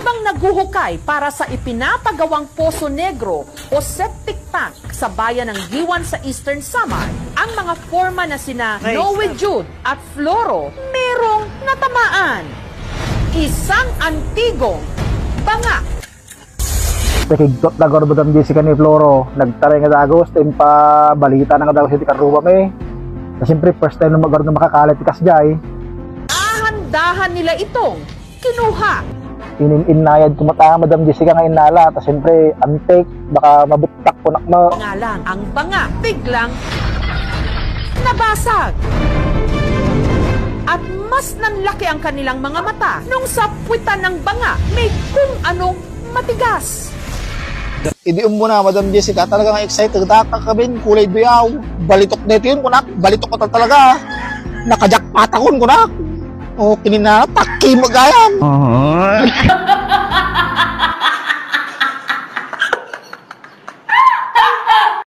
Habang naguhukay para sa ipinapagawang Poso Negro o septic tank sa bayan ng Giwan sa Eastern Samar, ang mga forma na sina Noe Jude at Floro merong natamaan. Isang antigong banga. Nakigtot na gawin mo Jessica ni Floro, nagtaray nga dagos, pa balita na nga dagos iti karuba may. Siyempre, first time na magkaroon na makakalit ikas jay. Ahandahan nila itong kinuha. Inayad kumata Madam Jessica nga inala, tapos siyempre, antik, baka mabutak po nakma. Nga lang, ang banga biglang nabasag. At mas nanlaki ang kanilang mga mata nung sa puwitan ng banga may kung anong matigas. Idiom mo na, Madam Jessica, talagang excited. Kakabin, kulay duyaw. Balitok na ito yun, kunak. Balitok ko talaga. Nakajakpat akon, kunak. O, kinina, taki magayam.